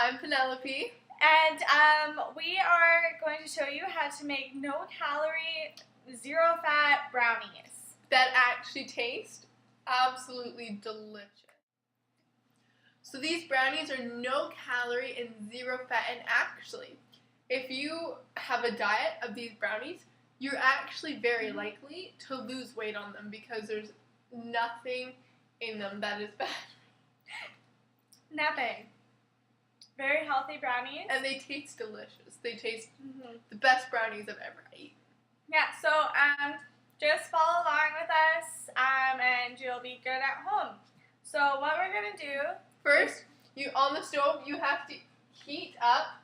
I'm Penelope. And we are going to show you how to make no-calorie, zero-fat brownies. That actually taste absolutely delicious. So these brownies are no calorie and zero fat, and actually, if you have a diet of these brownies, you're actually very likely to lose weight on them because there's nothing in them that is bad. Nothing. Very healthy brownies. And they taste delicious. They taste the best brownies I've ever eaten. Yeah, so just follow along with us and you'll be good at home. So what we're going to do... First, on the stove, you have to heat up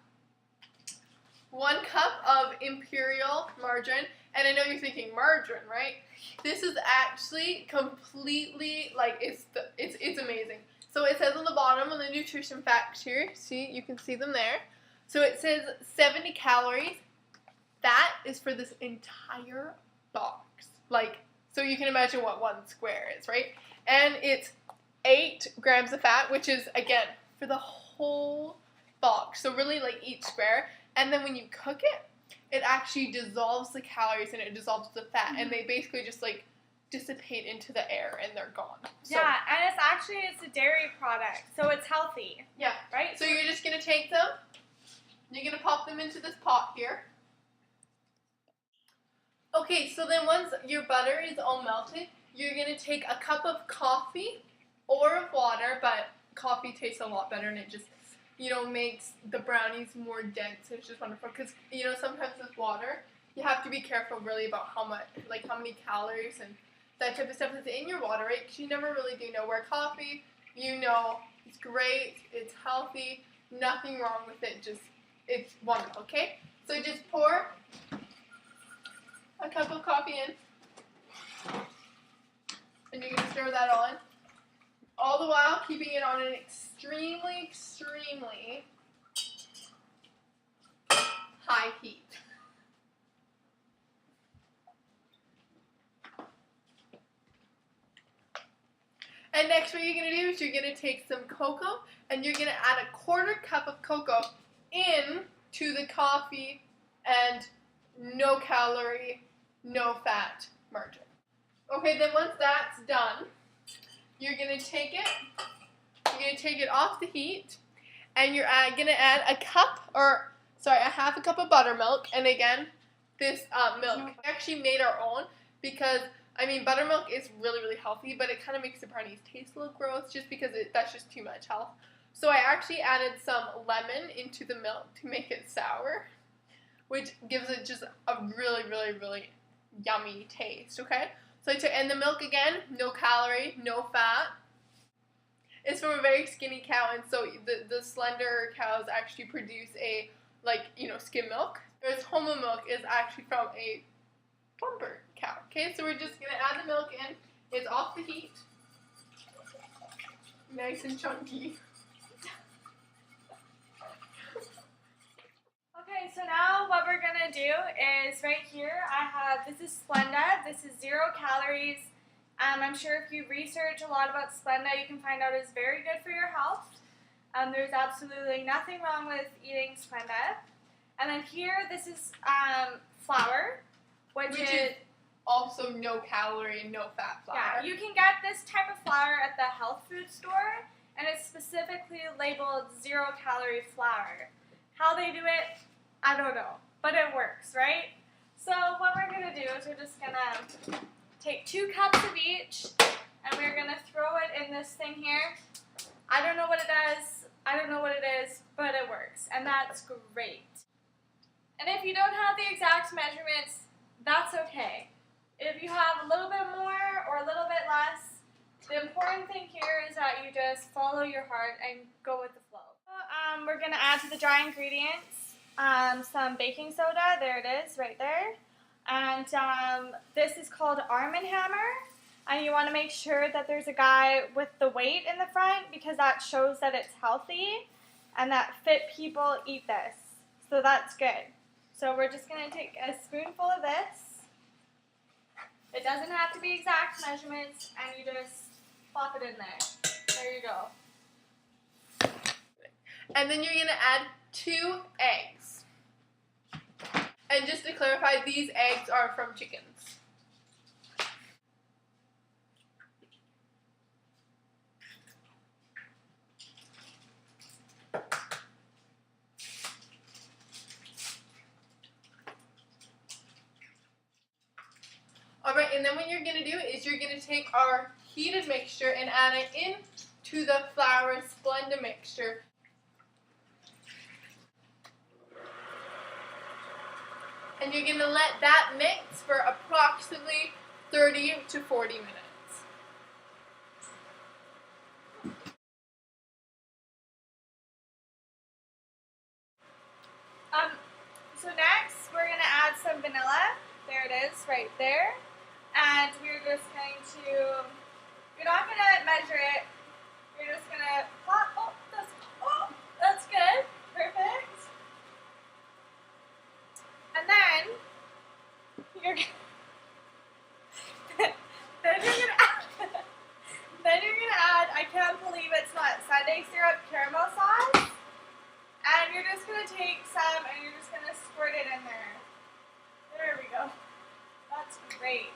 1 cup of imperial margarine. And I know you're thinking margarine, right? This is actually completely, it's amazing. So it says on the bottom on the nutrition facts here, see, you can see them there. So it says 70 calories. That is for this entire box. So you can imagine what 1 square is, right? And it's 8 grams of fat, which is, again, for the whole box. So really each square. And then when you cook it, it actually dissolves the calories and it dissolves the fat. And they basically just dissipate into the air and they're gone. So, yeah, and it's a dairy product, so it's healthy. Yeah. Right? So you're just going to take them, you're going to pop them into this pot here. Okay, so then once your butter is all melted, you're going to take a cup of coffee or of water, but coffee tastes a lot better and it just, makes the brownies more dense. It's just wonderful because, sometimes with water, you have to be careful really about how many calories and that type of stuff is in your water, right? Because you never really do know. Where coffee, it's great, it's healthy, nothing wrong with it, it's wonderful, okay? So just pour a cup of coffee in, and you're going to stir that on, all the while keeping it on an extremely, extremely high heat. And next what you're going to do is you're going to take some cocoa and you're going to add a 1/4 cup of cocoa into the coffee and no calorie, no fat margarine. Okay, then once that's done, you're going to take it off the heat and you're going to add a 1/2 cup of buttermilk. And again, this milk, we actually made our own because buttermilk is really, really healthy, but it kind of makes the brownies taste a little gross just because that's just too much health. So I actually added some lemon into the milk to make it sour, which gives it just a really, really, really yummy taste, okay? So and the milk, again, no calorie, no fat. It's from a very skinny cow, and so the slender cows actually produce a, skim milk. Whereas whole milk is actually from a plumper cow. Okay, so we're just going to add the milk in. It's off the heat. Nice and chunky. Okay, so now what we're going to do is right here, this is Splenda. This is 0 calories. I'm sure if you research a lot about Splenda, you can find out it's very good for your health. There's absolutely nothing wrong with eating Splenda. And then here, this is flour. Which is also no calorie, no fat flour. Yeah, you can get this type of flour at the health food store, and it's specifically labeled 0 calorie flour. How they do it, I don't know, but it works, right? So what we're going to do is we're just going to take 2 cups of each, and we're going to throw it in this thing here. I don't know what it does, but it works, and that's great. And if you don't have the exact measurements, that's okay. If you have a little bit more or a little bit less, the important thing here is that you just follow your heart and go with the flow. We're going to add to the dry ingredients some baking soda. There it is, right there. And this is called Arm & Hammer. And you want to make sure that there's a guy with the weight in the front because that shows that it's healthy and that fit people eat this. So that's good. So we're just going to take a spoonful of this. It doesn't have to be exact measurements, and you just plop it in there. There you go. And then you're going to add 2 eggs. And just to clarify, these eggs are from chickens. Alright, and then what you're going to do is you're going to take our heated mixture and add it into the flour Splenda mixture. And you're going to let that mix for approximately 30 to 40 minutes. So next, we're going to add some vanilla. There it is, right there. And we're just going to, you're not going to measure it. You're just going to pop, that's good. Perfect. And then, you're going to add, I can't believe it's not Sunday syrup caramel sauce. And you're just going to take some and you're just going to squirt it in there. There we go. That's great.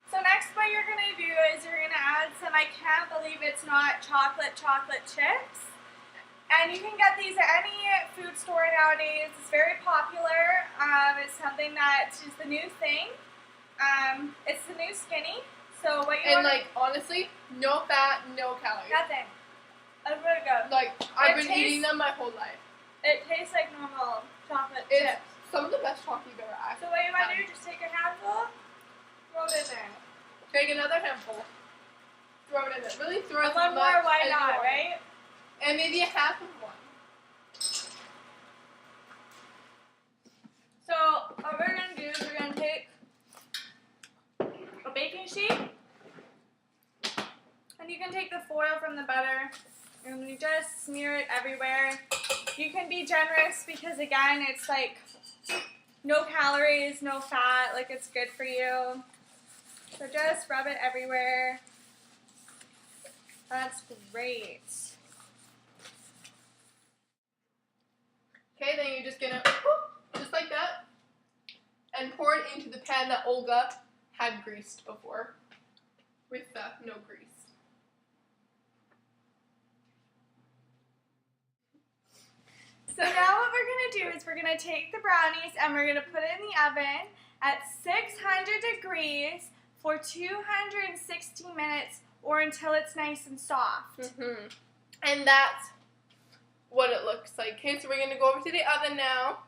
So next what you're going to do is you're going to add some, I can't believe it's not chocolate chips. And you can get these at any food store nowadays. It's very popular. It's something that is the new thing. It's the new skinny. So what you honestly, no fat, no calories. Nothing. That's really good. I've been eating them my whole life. It tastes like normal chocolate It's chips. some of the best chocolate you've ever had. So what you want to do, just take a handful, throw it in there. Take another handful, throw it in there. Really throw it in One more, why not, right? And maybe a half of one. So what we're going to do is we're going to take a baking sheet, and you can take the foil from the butter, and you just smear it everywhere. You can be generous because, again, it's like no calories, no fat, like it's good for you. So just rub it everywhere. That's great. Okay, then you're just gonna, just like that, and pour it into the pan that Olga had greased before, with no grease. So now what we're going to do is we're going to take the brownies and we're going to put it in the oven at 600 degrees for 260 minutes or until it's nice and soft. And that's what it looks like. Okay, so we're going to go over to the oven now.